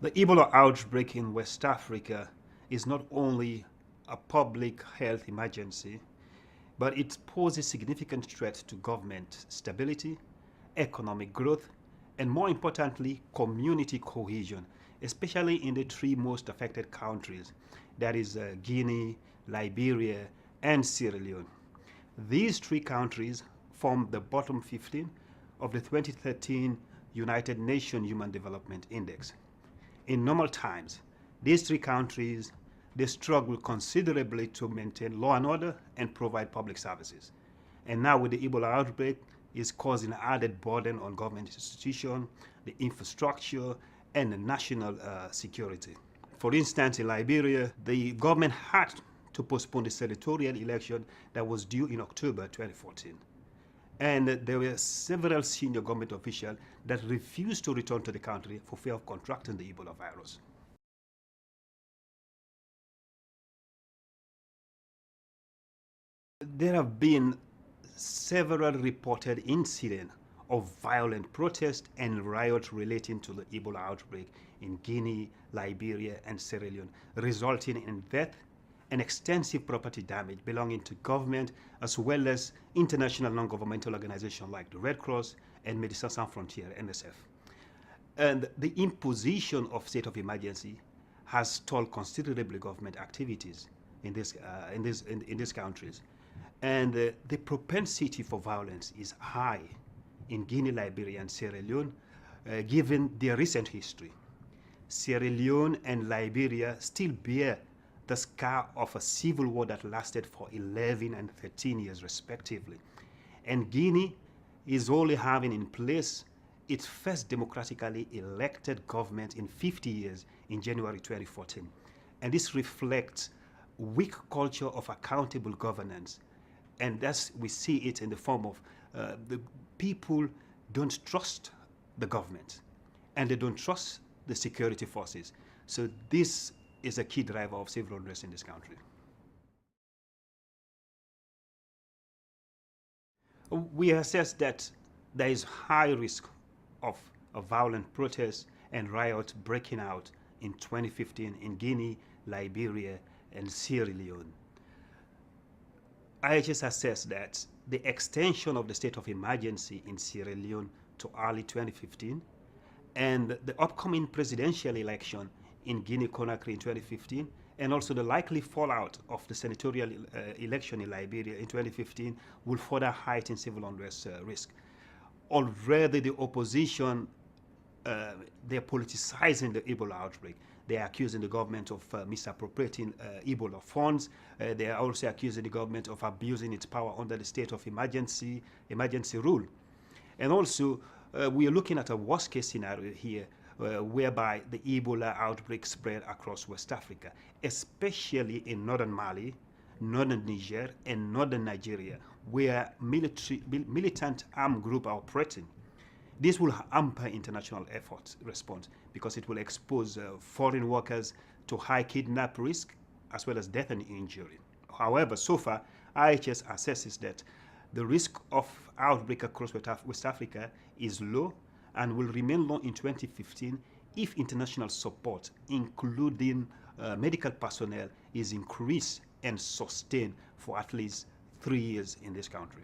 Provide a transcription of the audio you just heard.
The Ebola outbreak in West Africa is not only a public health emergency, but it poses significant threat to government stability, economic growth, and more importantly, community cohesion, especially in the three most affected countries, that is Guinea, Liberia, and Sierra Leone. These three countries form the bottom 15 of the 2013 United Nations Human Development Index. In normal times, these three countries, they struggle considerably to maintain law and order and provide public services. And now with the Ebola outbreak, it's causing added burden on government institutions, the infrastructure, and the national security. For instance, in Liberia, the government had to postpone the senatorial election that was due in October 2014. And there were several senior government officials that refused to return to the country for fear of contracting the Ebola virus. There have been several reported incidents of violent protest and riots relating to the Ebola outbreak in Guinea, Liberia, and Sierra Leone, resulting in death and extensive property damage belonging to government as well as international non-governmental organizations like the Red Cross and Médecins Sans Frontières, MSF. And the imposition of state of emergency has stalled considerably government activities in these countries. And the propensity for violence is high in Guinea, Liberia, and Sierra Leone, given their recent history. Sierra Leone and Liberia still bear the scar of a civil war that lasted for 11 and 13 years respectively. And Guinea is only having in place its first democratically elected government in 50 years in January 2014. And this reflects weak culture of accountable governance. And that's, we see it in the form of the people don't trust the government and they don't trust the security forces. So this is a key driver of civil unrest in this country. We assess that there is high risk of a violent protest and riot breaking out in 2015 in Guinea, Liberia, and Sierra Leone. IHS assessed that the extension of the state of emergency in Sierra Leone to early 2015 and the upcoming presidential election in Guinea-Conakry in 2015 and also the likely fallout of the senatorial election in Liberia in 2015 will further heighten civil unrest risk. Already the opposition, they're politicizing the Ebola outbreak. They are accusing the government of misappropriating Ebola funds. They are also accusing the government of abusing its power under the state of emergency rule. And also, we are looking at a worst-case scenario here, whereby the Ebola outbreak spread across West Africa, especially in northern Mali, northern Niger, and northern Nigeria, where militant armed groups are operating. This will hamper international efforts response because it will expose foreign workers to high kidnap risk as well as death and injury. However, so far, IHS assesses that the risk of outbreak across West Africa is low and will remain low in 2015 if international support, including medical personnel, is increased and sustained for at least 3 years in this country.